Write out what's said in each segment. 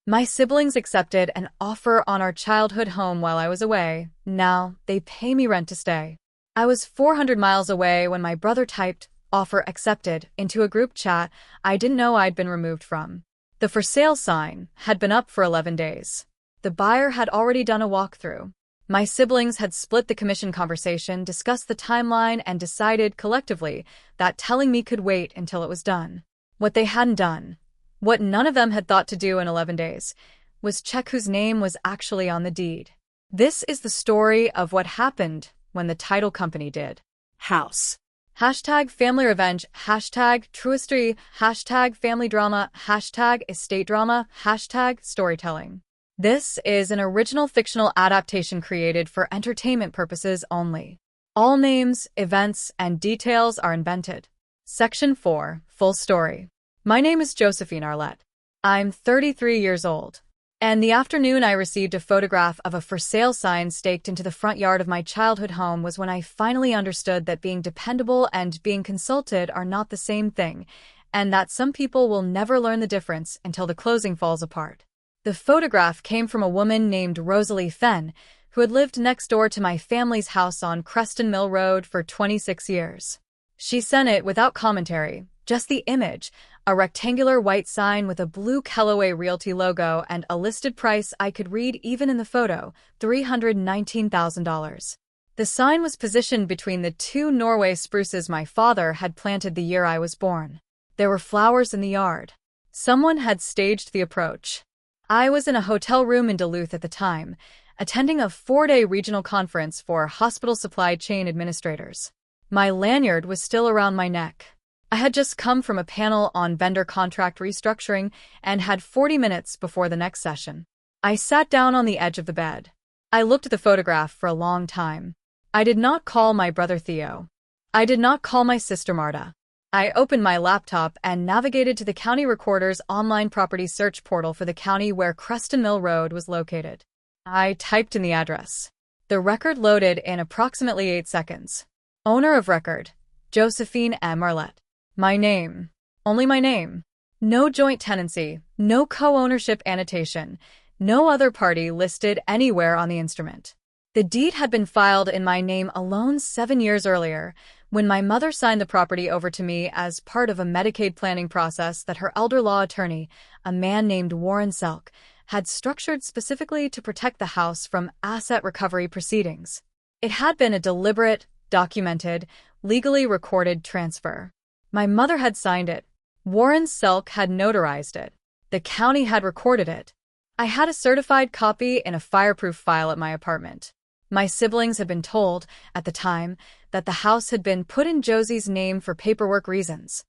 My siblings accepted an offer on our childhood home while I was away. Now they pay me rent to stay. I was 400 miles away when my brother typed, "Offer accepted," into a group chat I didn't know I'd been removed from. The for sale sign had been up for 11 days. The buyer had already done a walkthrough. My siblings had split the commission conversation, discussed the timeline, and decided collectively that telling me could wait until it was done. What they hadn't done, what none of them had thought to do in 11 days, was check whose name was actually on the deed. This is the story of what happened when the title company did. House. Hashtag family revenge, hashtag true history, hashtag family drama, hashtag estate drama, hashtag storytelling. This is an original fictional adaptation created for entertainment purposes only. All names, events, and details are invented. Section 4, Full Story. My name is Josephine Arlette. I'm 33 years old. And the afternoon I received a photograph of a for sale sign staked into the front yard of my childhood home was when I finally understood that being dependable and being consulted are not the same thing, and that some people will never learn the difference until the closing falls apart. The photograph came from a woman named Rosalie Fenn, who had lived next door to my family's house on Creston Mill Road for 26 years. She sent it without commentary, just the image, a rectangular white sign with a blue Kellaway Realty logo and a listed price I could read even in the photo, $319,000. The sign was positioned between the two Norway spruces my father had planted the year I was born. There were flowers in the yard. Someone had staged the approach. I was in a hotel room in Duluth at the time, attending a 4-day regional conference for hospital supply chain administrators. My lanyard was still around my neck. I had just come from a panel on vendor contract restructuring and had 40 minutes before the next session. I sat down on the edge of the bed. I looked at the photograph for a long time. I did not call my brother Theo. I did not call my sister Marta. I opened my laptop and navigated to the county recorder's online property search portal for the county where Creston Mill Road was located. I typed in the address. The record loaded in approximately 8 seconds. Owner of record, Josephine M. Arlette. My name. Only my name. No joint tenancy, no co-ownership annotation, no other party listed anywhere on the instrument. The deed had been filed in my name alone 7 years earlier, when my mother signed the property over to me as part of a Medicaid planning process that her elder law attorney, a man named Warren Selk, had structured specifically to protect the house from asset recovery proceedings. It had been a deliberate, documented, legally recorded transfer. My mother had signed it. Warren Selk had notarized it. The county had recorded it. I had a certified copy in a fireproof file at my apartment. My siblings had been told, at the time, that the house had been put in Josie's name for paperwork reasons.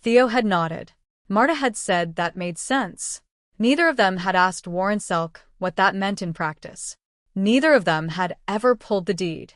Theo had nodded. Marta had said that made sense. Neither of them had asked Warren Selk what that meant in practice. Neither of them had ever pulled the deed.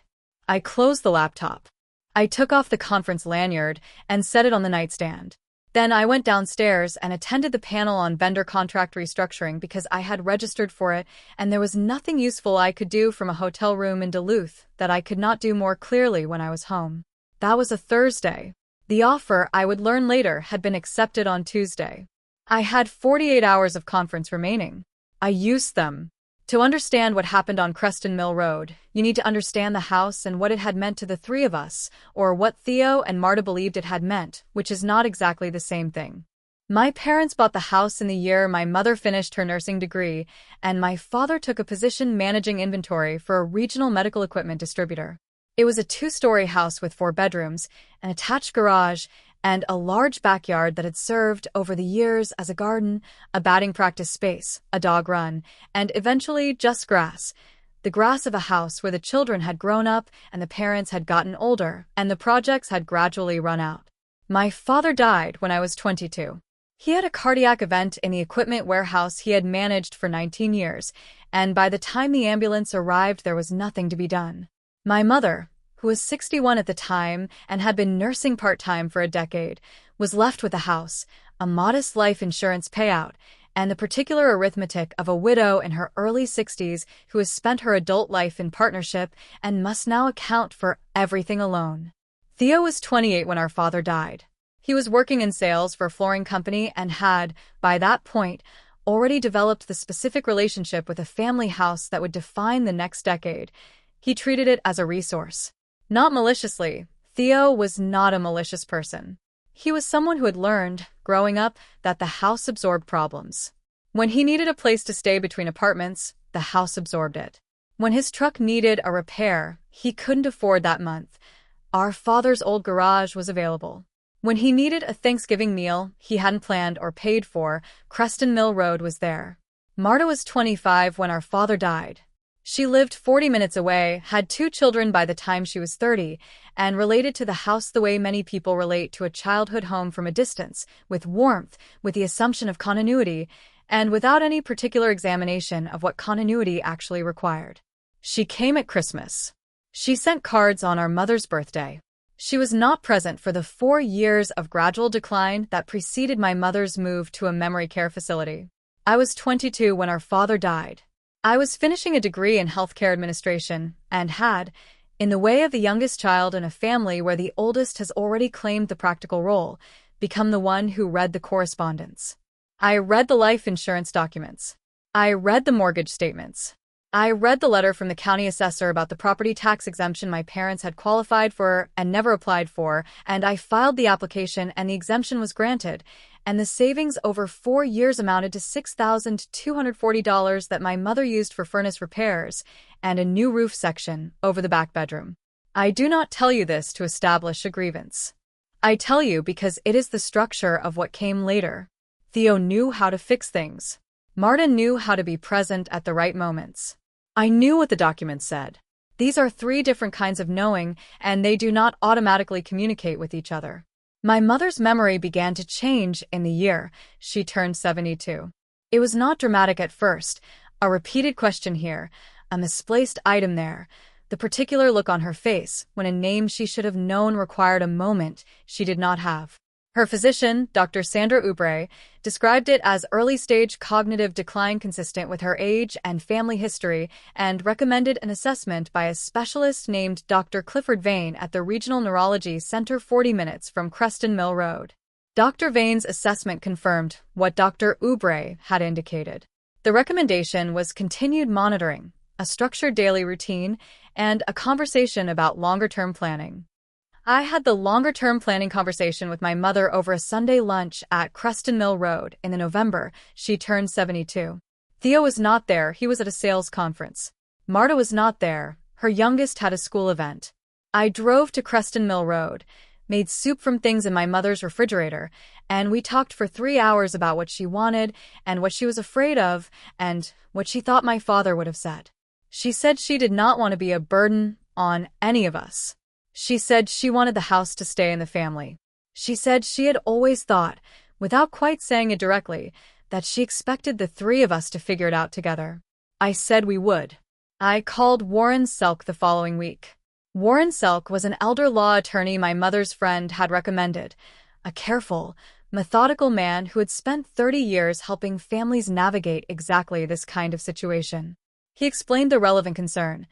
I closed the laptop. I took off the conference lanyard and set it on the nightstand. Then I went downstairs and attended the panel on vendor contract restructuring because I had registered for it, and there was nothing useful I could do from a hotel room in Duluth that I could not do more clearly when I was home. That was a Thursday. The offer, I would learn later, had been accepted on Tuesday. I had 48 hours of conference remaining. I used them. To understand what happened on Creston Mill Road, you need to understand the house and what it had meant to the three of us, or what Theo and Marta believed it had meant, which is not exactly the same thing. My parents bought the house in the year my mother finished her nursing degree, and my father took a position managing inventory for a regional medical equipment distributor. It was a 2-story house with 4 bedrooms, an attached garage, and a large backyard that had served over the years as a garden, a batting practice space, a dog run, and eventually just grass. The grass of a house where the children had grown up and the parents had gotten older, and the projects had gradually run out. My father died when I was 22. He had a cardiac event in the equipment warehouse he had managed for 19 years, and by the time the ambulance arrived there was nothing to be done. My mother, who was 61 at the time and had been nursing part-time for a decade, was left with the house, a modest life insurance payout, and the particular arithmetic of a widow in her early 60s who has spent her adult life in partnership and must now account for everything alone. Theo was 28 when our father died. He was working in sales for a flooring company and had, by that point, already developed the specific relationship with a family house that would define the next decade. He treated it as a resource. Not maliciously. Theo was not a malicious person. He was someone who had learned, growing up, that the house absorbed problems. When he needed a place to stay between apartments, the house absorbed it. When his truck needed a repair he couldn't afford that month, our father's old garage was available. When he needed a Thanksgiving meal he hadn't planned or paid for, Creston Mill Road was there. Marta was 25 when our father died. She lived 40 minutes away, had 2 children by the time she was 30, and related to the house the way many people relate to a childhood home from a distance, with warmth, with the assumption of continuity, and without any particular examination of what continuity actually required. She came at Christmas. She sent cards on our mother's birthday. She was not present for the 4 years of gradual decline that preceded my mother's move to a memory care facility. I was 22 when our father died. I was finishing a degree in healthcare administration and had, in the way of the youngest child in a family where the oldest has already claimed the practical role, become the one who read the correspondence. I read the life insurance documents. I read the mortgage statements. I read the letter from the county assessor about the property tax exemption my parents had qualified for and never applied for, and I filed the application and the exemption was granted, and the savings over 4 years amounted to $6,240 that my mother used for furnace repairs and a new roof section over the back bedroom. I do not tell you this to establish a grievance. I tell you because it is the structure of what came later. Theo knew how to fix things. Marta knew how to be present at the right moments. I knew what the documents said. These are 3 different kinds of knowing, and they do not automatically communicate with each other. My mother's memory began to change in the year she turned 72. It was not dramatic at first, a repeated question here, a misplaced item there, the particular look on her face when a name she should have known required a moment she did not have. Her physician, Dr. Sandra Oubre, described it as early-stage cognitive decline consistent with her age and family history and recommended an assessment by a specialist named Dr. Clifford Vane at the Regional Neurology Center 40 minutes from Creston Mill Road. Dr. Vane's assessment confirmed what Dr. Oubre had indicated. The recommendation was continued monitoring, a structured daily routine, and a conversation about longer-term planning. I had the longer-term planning conversation with my mother over a Sunday lunch at Creston Mill Road in the November she turned 72. Theo was not there, he was at a sales conference. Marta was not there, her youngest had a school event. I drove to Creston Mill Road, made soup from things in my mother's refrigerator, and we talked for 3 hours about what she wanted and what she was afraid of and what she thought my father would have said. She said she did not want to be a burden on any of us. She said she wanted the house to stay in the family. She said she had always thought, without quite saying it directly, that she expected the 3 of us to figure it out together. I said we would. I called Warren Selk the following week. Warren Selk was an elder law attorney my mother's friend had recommended, a careful, methodical man who had spent 30 years helping families navigate exactly this kind of situation. He explained the relevant concern.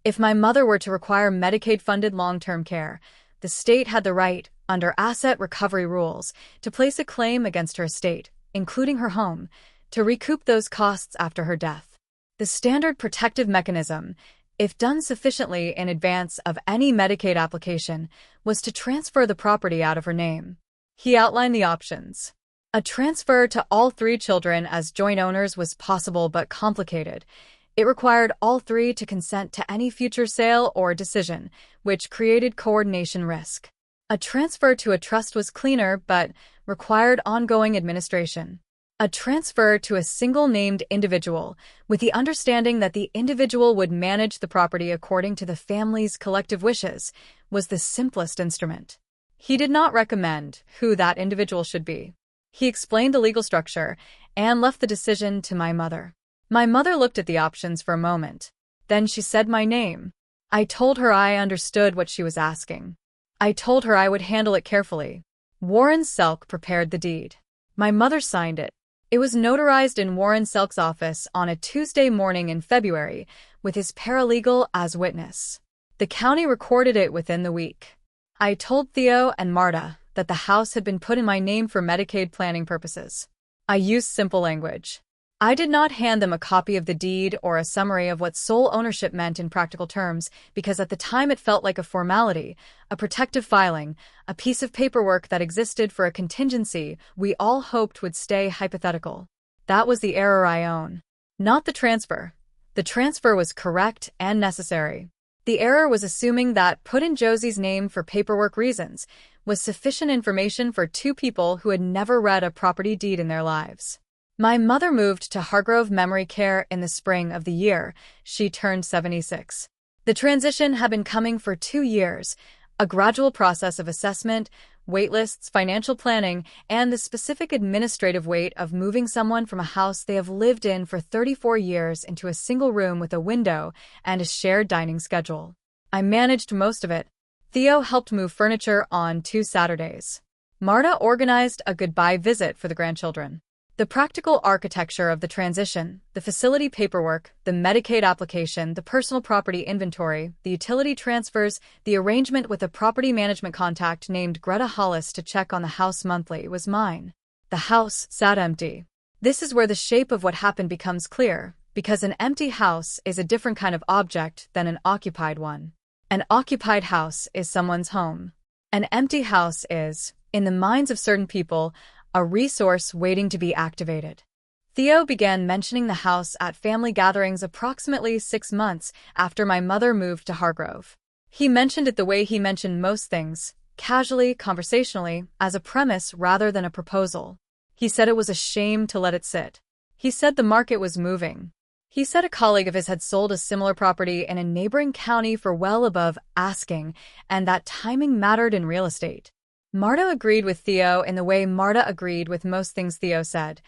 If my mother were to require Medicaid-funded long-term care, the state had the right, under asset recovery rules, to place a claim against her estate, including her home, to recoup those costs after her death. The standard protective mechanism, if done sufficiently in advance of any Medicaid application, was to transfer the property out of her name. He outlined the options. A transfer to all 3 children as joint owners was possible but complicated. It required all 3 to consent to any future sale or decision, which created coordination risk. A transfer to a trust was cleaner but required ongoing administration. A transfer to a single named individual, with the understanding that the individual would manage the property according to the family's collective wishes, was the simplest instrument. He did not recommend who that individual should be. He explained the legal structure and left the decision to my mother. My mother looked at the options for a moment. Then she said my name. I told her I understood what she was asking. I told her I would handle it carefully. Warren Selk prepared the deed. My mother signed it. It was notarized in Warren Selk's office on a Tuesday morning in February, with his paralegal as witness. The county recorded it within the week. I told Theo and Marta that the house had been put in my name for Medicaid planning purposes. I used simple language. I did not hand them a copy of the deed or a summary of what sole ownership meant in practical terms, because at the time it felt like a formality, a protective filing, a piece of paperwork that existed for a contingency we all hoped would stay hypothetical. That was the error I own. Not the transfer. The transfer was correct and necessary. The error was assuming that put in Josie's name for paperwork reasons was sufficient information for two people who had never read a property deed in their lives. My mother moved to Hargrove Memory Care in the spring of the year she turned 76. The transition had been coming for 2 years, a gradual process of assessment, waitlists, financial planning, and the specific administrative weight of moving someone from a house they have lived in for 34 years into a single room with a window and a shared dining schedule. I managed most of it. Theo helped move furniture on 2 Saturdays. Marta organized a goodbye visit for the grandchildren. The practical architecture of the transition, the facility paperwork, the Medicaid application, the personal property inventory, the utility transfers, the arrangement with a property management contact named Greta Hollis to check on the house monthly was mine. The house sat empty. This is where the shape of what happened becomes clear, because an empty house is a different kind of object than an occupied one. An occupied house is someone's home. An empty house is, in the minds of certain people, a resource waiting to be activated. Theo began mentioning the house at family gatherings approximately 6 months after my mother moved to Hargrove. He mentioned it the way he mentioned most things, casually, conversationally, as a premise rather than a proposal. He said it was a shame to let it sit. He said the market was moving. He said a colleague of his had sold a similar property in a neighboring county for well above asking, and that timing mattered in real estate. Marta agreed with Theo in the way Marta agreed with most things Theo said,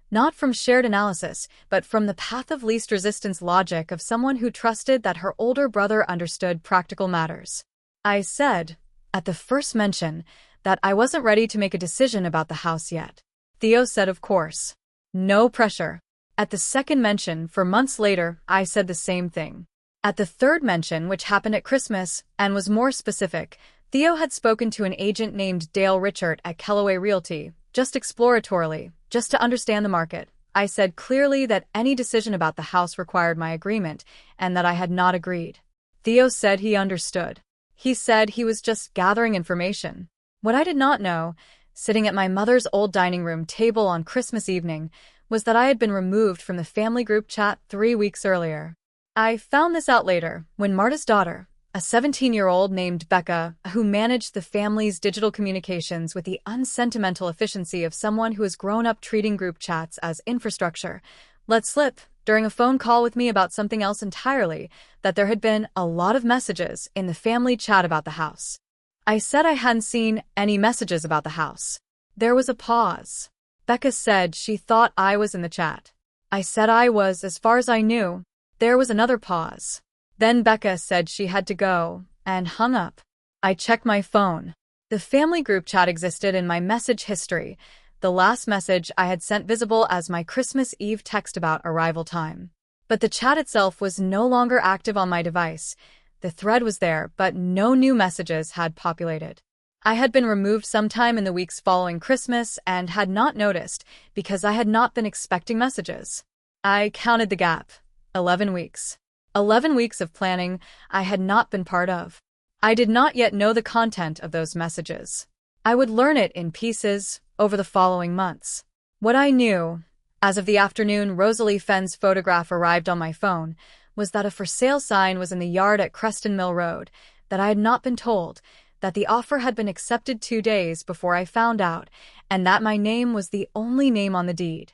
not from shared analysis, but from the path of least resistance logic of someone who trusted that her older brother understood practical matters. I said, at the first mention, that I wasn't ready to make a decision about the house yet. Theo said of course. No pressure. At the second mention, for months later, I said the same thing. At the third mention, which happened at Christmas, and was more specific, Theo had spoken to an agent named Dale Richard at Kellaway Realty, just exploratorily, just to understand the market. I said clearly that any decision about the house required my agreement, and that I had not agreed. Theo said he understood. He said he was just gathering information. What I did not know, sitting at my mother's old dining room table on Christmas evening, was that I had been removed from the family group chat 3 weeks earlier. I found this out later, when Marta's daughter, a 17-year-old named Becca, who managed the family's digital communications with the unsentimental efficiency of someone who has grown up treating group chats as infrastructure, let slip, during a phone call with me about something else entirely, that there had been a lot of messages in the family chat about the house. I said I hadn't seen any messages about the house. There was a pause. Becca said she thought I was in the chat. I said I was, as far as I knew. There was another pause. Then Becca said she had to go, and hung up. I checked my phone. The family group chat existed in my message history, the last message I had sent visible as my Christmas Eve text about arrival time. But the chat itself was no longer active on my device. The thread was there, but no new messages had populated. I had been removed sometime in the weeks following Christmas and had not noticed, because I had not been expecting messages. I counted the gap. 11 weeks. 11 weeks of planning I had not been part of. I did not yet know the content of those messages. I would learn it in pieces over the following months. What I knew, as of the afternoon Rosalie Fenn's photograph arrived on my phone, was that a for sale sign was in the yard at Creston Mill Road, that I had not been told, that the offer had been accepted 2 days before I found out, and that my name was the only name on the deed.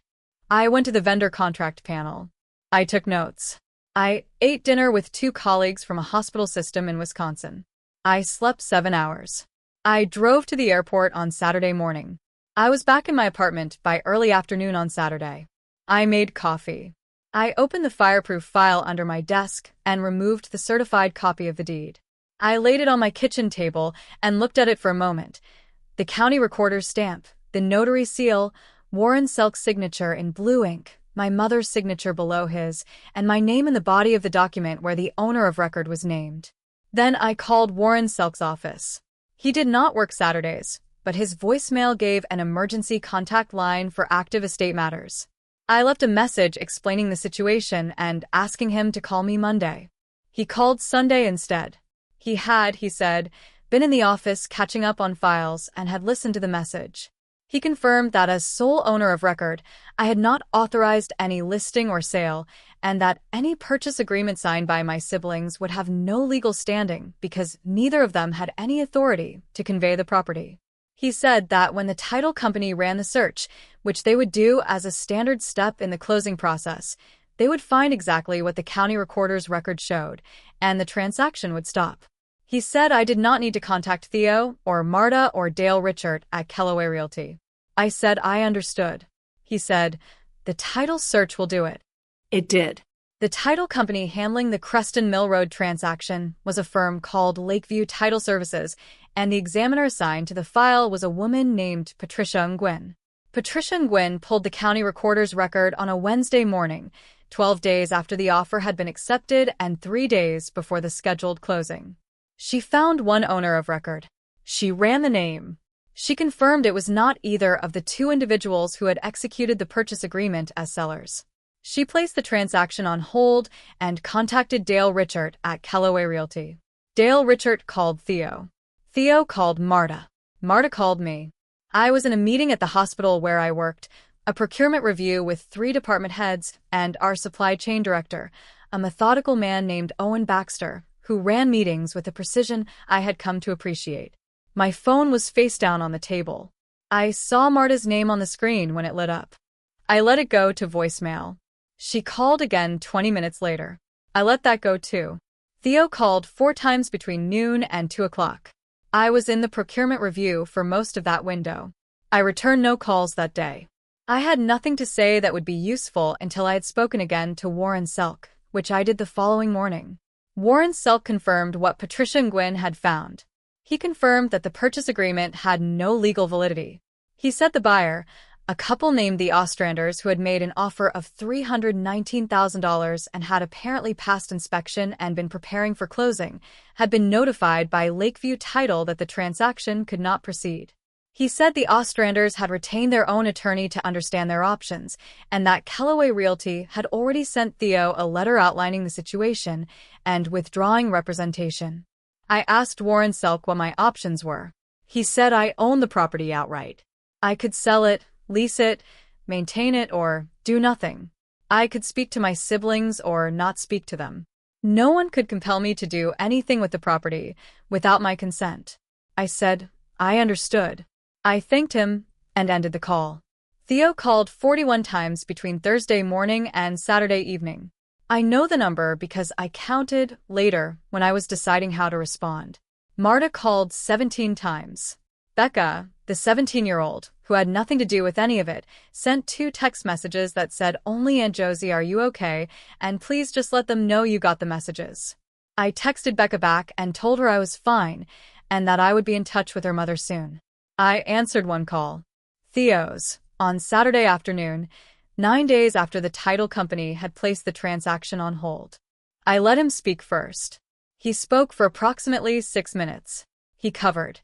I went to the vendor contract panel. I took notes. I ate dinner with 2 colleagues from a hospital system in Wisconsin. I slept 7 hours. I drove to the airport on Saturday morning. I was back in my apartment by early afternoon on Saturday. I made coffee. I opened the fireproof file under my desk and removed the certified copy of the deed. I laid it on my kitchen table and looked at it for a moment. The county recorder's stamp, the notary seal, Warren Selk's signature in blue ink, my mother's signature below his, and my name in the body of the document where the owner of record was named. Then I called Warren Selk's office. He did not work Saturdays, but his voicemail gave an emergency contact line for active estate matters. I left a message explaining the situation and asking him to call me Monday. He called Sunday instead. He said, been in the office catching up on files and had listened to the message. He confirmed that as sole owner of record, I had not authorized any listing or sale, and that any purchase agreement signed by my siblings would have no legal standing because neither of them had any authority to convey the property. He said that when the title company ran the search, which they would do as a standard step in the closing process, they would find exactly what the county recorder's record showed, and the transaction would stop. He said I did not need to contact Theo or Marta or Dale Richard at Kellaway Realty. I said I understood. He said, the title search will do it. It did. The title company handling the Creston Mill Road transaction was a firm called Lakeview Title Services, and the examiner assigned to the file was a woman named Patricia Nguyen. Patricia Nguyen pulled the county recorder's record on a Wednesday morning, 12 days after the offer had been accepted and 3 days before the scheduled closing. She found one owner of record. She ran the name. She confirmed it was not either of the two individuals who had executed the purchase agreement as sellers. She placed the transaction on hold and contacted Dale Richard at Kellaway Realty. Dale Richard called Theo. Theo called Marta. Marta called me. I was in a meeting at the hospital where I worked, a procurement review with 3 department heads and our supply chain director, a methodical man named Owen Baxter, who ran meetings with a precision I had come to appreciate. My phone was face down on the table. I saw Marta's name on the screen when it lit up. I let it go to voicemail. She called again 20 minutes later. I let that go too. Theo called 4 times between noon and 2 o'clock. I was in the procurement review for most of that window. I returned no calls that day. I had nothing to say that would be useful until I had spoken again to Warren Selk, which I did the following morning. Warren Selk confirmed what Patricia Nguyen had found. He confirmed that the purchase agreement had no legal validity. He said the buyer, a couple named the Ostranders who had made an offer of $319,000 and had apparently passed inspection and been preparing for closing, had been notified by Lakeview Title that the transaction could not proceed. He said the Ostranders had retained their own attorney to understand their options, and that Kellaway Realty had already sent Theo a letter outlining the situation and withdrawing representation. I asked Warren Selk what my options were. He said I own the property outright. I could sell it, lease it, maintain it, or do nothing. I could speak to my siblings or not speak to them. No one could compel me to do anything with the property without my consent. I said, I understood. I thanked him and ended the call. Theo called 41 times between Thursday morning and Saturday evening. I know the number because I counted later when I was deciding how to respond. Marta called 17 times. Becca, the 17-year-old, who had nothing to do with any of it, sent 2 text messages that said, only Aunt Josie, are you okay? And please just let them know you got the messages. I texted Becca back and told her I was fine and that I would be in touch with her mother soon. I answered one call. Theo's, on Saturday afternoon, 9 days after the title company had placed the transaction on hold. I let him speak first. He spoke for approximately 6 minutes. He covered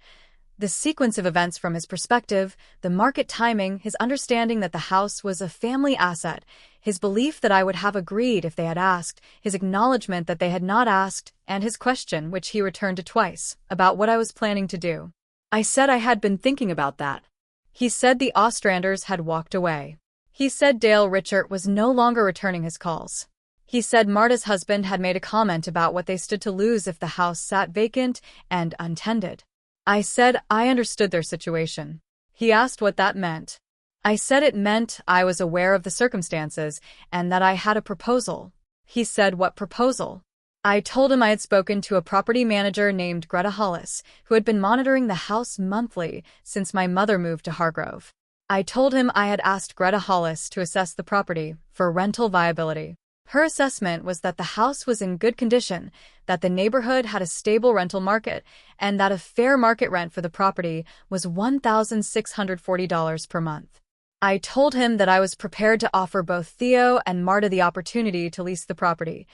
the sequence of events from his perspective, the market timing, his understanding that the house was a family asset, his belief that I would have agreed if they had asked, his acknowledgement that they had not asked, and his question, which he returned to twice, about what I was planning to do. I said I had been thinking about that. He said the Ostranders had walked away. He said Dale Richard was no longer returning his calls. He said Marta's husband had made a comment about what they stood to lose if the house sat vacant and untended. I said I understood their situation. He asked what that meant. I said it meant I was aware of the circumstances and that I had a proposal. He said, what proposal? I told him I had spoken to a property manager named Greta Hollis, who had been monitoring the house monthly since my mother moved to Hargrove. I told him I had asked Greta Hollis to assess the property for rental viability. Her assessment was that the house was in good condition, that the neighborhood had a stable rental market, and that a fair market rent for the property was $1,640 per month. I told him that I was prepared to offer both Theo and Marta the opportunity to lease the property,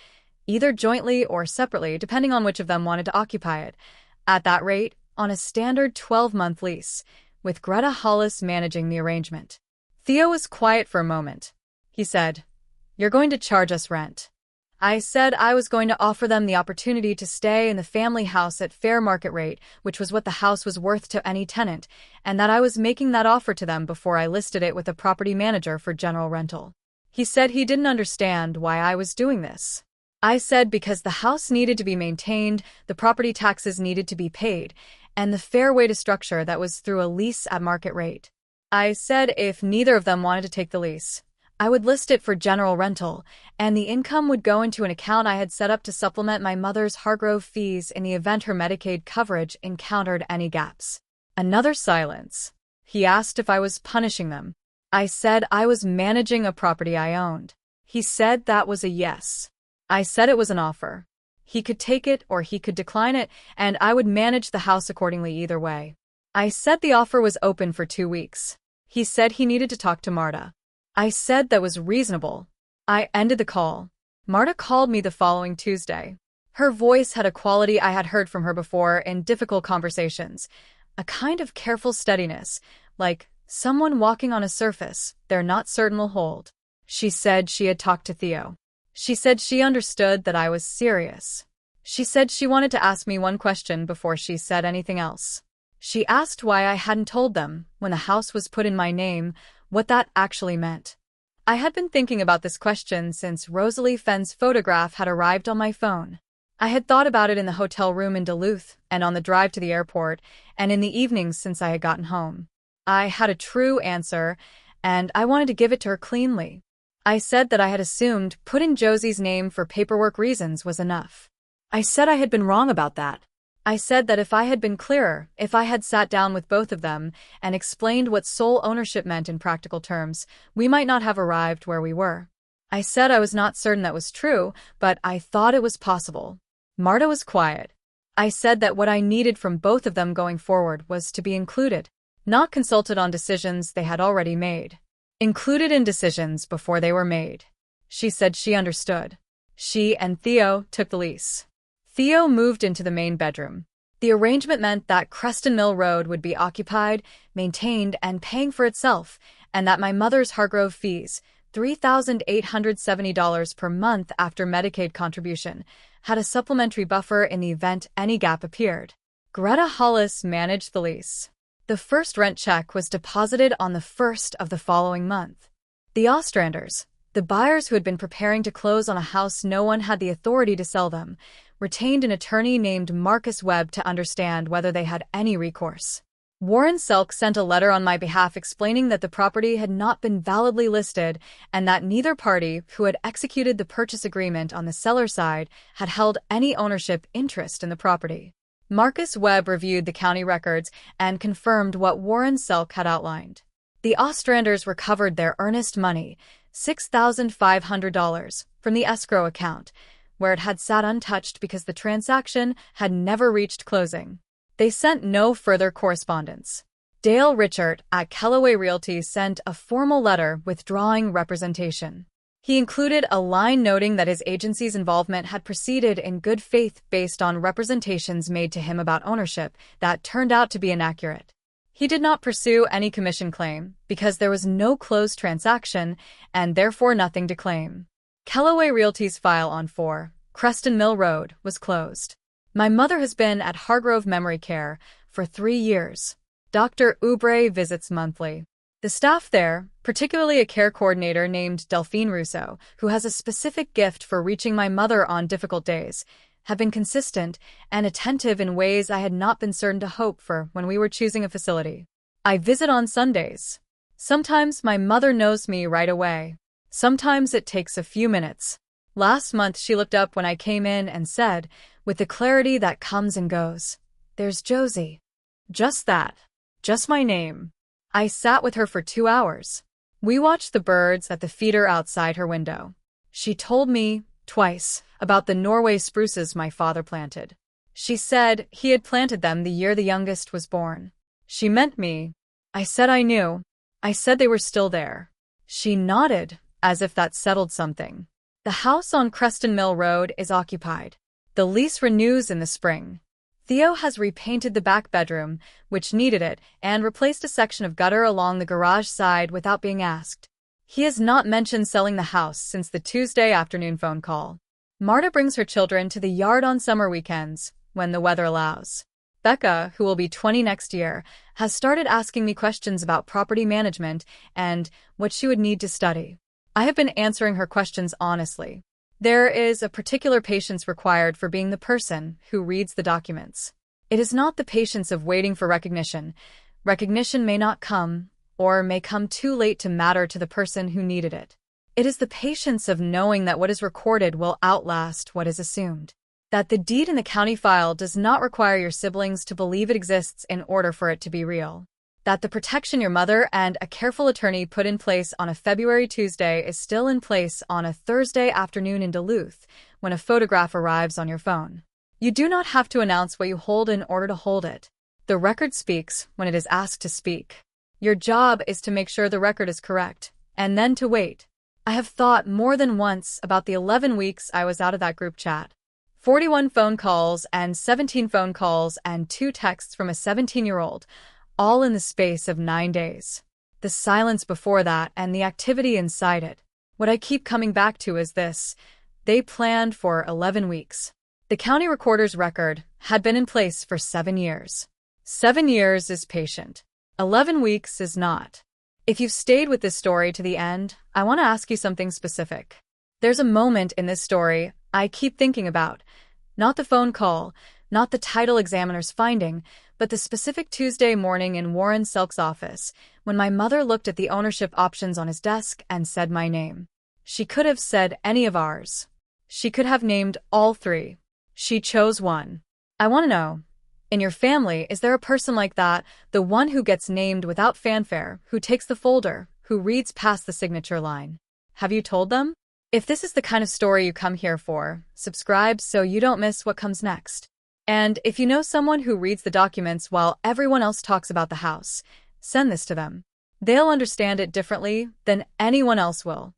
either jointly or separately, depending on which of them wanted to occupy it, at that rate, on a standard 12-month lease, with Greta Hollis managing the arrangement. Theo was quiet for a moment. He said, "You're going to charge us rent." I said I was going to offer them the opportunity to stay in the family house at fair market rate, which was what the house was worth to any tenant, and that I was making that offer to them before I listed it with a property manager for general rental. He said he didn't understand why I was doing this. I said because the house needed to be maintained, the property taxes needed to be paid, and the fair way to structure that was through a lease at market rate. I said if neither of them wanted to take the lease, I would list it for general rental, and the income would go into an account I had set up to supplement my mother's Hargrove fees in the event her Medicaid coverage encountered any gaps. Another silence. He asked if I was punishing them. I said I was managing a property I owned. He said that was a yes. I said it was an offer. He could take it or he could decline it, and I would manage the house accordingly either way. I said the offer was open for 2 weeks. He said he needed to talk to Marta. I said that was reasonable. I ended the call. Marta called me the following Tuesday. Her voice had a quality I had heard from her before in difficult conversations, a kind of careful steadiness, like someone walking on a surface they're not certain will hold. She said she had talked to Theo. She said she understood that I was serious. She said she wanted to ask me one question before she said anything else. She asked why I hadn't told them, when the house was put in my name, what that actually meant. I had been thinking about this question since Rosalie Fenn's photograph had arrived on my phone. I had thought about it in the hotel room in Duluth, and on the drive to the airport, and in the evenings since I had gotten home. I had a true answer, and I wanted to give it to her cleanly. I said that I had assumed putting Josie's name for paperwork reasons was enough. I said I had been wrong about that. I said that if I had been clearer, if I had sat down with both of them and explained what sole ownership meant in practical terms, we might not have arrived where we were. I said I was not certain that was true, but I thought it was possible. Marta was quiet. I said that what I needed from both of them going forward was to be included, not consulted on decisions they had already made. Included in decisions before they were made. She said she understood. She and Theo took the lease. Theo moved into the main bedroom. The arrangement meant that Creston Mill Road would be occupied, maintained, and paying for itself, and that my mother's Hargrove fees, $3,870 per month after Medicaid contribution, had a supplementary buffer in the event any gap appeared. Greta Hollis managed the lease. The first rent check was deposited on the 1st of the following month. The Ostranders, the buyers who had been preparing to close on a house no one had the authority to sell them, retained an attorney named Marcus Webb to understand whether they had any recourse. Warren Selk sent a letter on my behalf explaining that the property had not been validly listed and that neither party who had executed the purchase agreement on the seller side had held any ownership interest in the property. Marcus Webb reviewed the county records and confirmed what Warren Selk had outlined. The Ostranders recovered their earnest money, $6,500, from the escrow account, where it had sat untouched because the transaction had never reached closing. They sent no further correspondence. Dale Richard at Kellaway Realty sent a formal letter withdrawing representation. He included a line noting that his agency's involvement had proceeded in good faith based on representations made to him about ownership that turned out to be inaccurate. He did not pursue any commission claim because there was no closed transaction and therefore nothing to claim. Kellaway Realty's file on 4 Creston Mill Road was closed. My mother has been at Hargrove Memory Care for 3 years. Dr. Oubre visits monthly. The staff there, particularly a care coordinator named Delphine Rousseau, who has a specific gift for reaching my mother on difficult days, have been consistent and attentive in ways I had not been certain to hope for when we were choosing a facility. I visit on Sundays. Sometimes my mother knows me right away. Sometimes it takes a few minutes. Last month she looked up when I came in and said, with the clarity that comes and goes, "There's Josie." Just that. Just my name. I sat with her for 2 hours. We watched the birds at the feeder outside her window. She told me, twice, about the Norway spruces my father planted. She said he had planted them the year the youngest was born. She meant me. I said I knew. I said they were still there. She nodded, as if that settled something. The house on Creston Mill Road is occupied. The lease renews in the spring. Theo has repainted the back bedroom, which needed it, and replaced a section of gutter along the garage side without being asked. He has not mentioned selling the house since the Tuesday afternoon phone call. Marta brings her children to the yard on summer weekends, when the weather allows. Becca, who will be 20 next year, has started asking me questions about property management and what she would need to study. I have been answering her questions honestly. There is a particular patience required for being the person who reads the documents. It is not the patience of waiting for recognition. Recognition may not come, or may come too late to matter to the person who needed it. It is the patience of knowing that what is recorded will outlast what is assumed. That the deed in the county file does not require your siblings to believe it exists in order for it to be real. That the protection your mother and a careful attorney put in place on a February Tuesday is still in place on a Thursday afternoon in Duluth when a photograph arrives on your phone. You do not have to announce what you hold in order to hold it. The record speaks when it is asked to speak. Your job is to make sure the record is correct, and then to wait. I have thought more than once about the 11 weeks I was out of that group chat. 41 phone calls and 17 phone calls and 2 texts from a 17-year-old, all in the space of 9 days. The silence before that and the activity inside it. What I keep coming back to is this: they planned for 11 weeks. The county recorder's record had been in place for 7 years. 7 years is patient. 11 weeks is not. If you've stayed with this story to the end, I want to ask you something specific. There's a moment in this story I keep thinking about. Not the phone call, not the title examiner's finding, but the specific Tuesday morning in Warren Selk's office, when my mother looked at the ownership options on his desk and said my name. She could have said any of ours. She could have named all 3. She chose one. I want to know, in your family, is there a person like that, the one who gets named without fanfare, who takes the folder, who reads past the signature line? Have you told them? If this is the kind of story you come here for, subscribe so you don't miss what comes next. And if you know someone who reads the documents while everyone else talks about the house, send this to them. They'll understand it differently than anyone else will.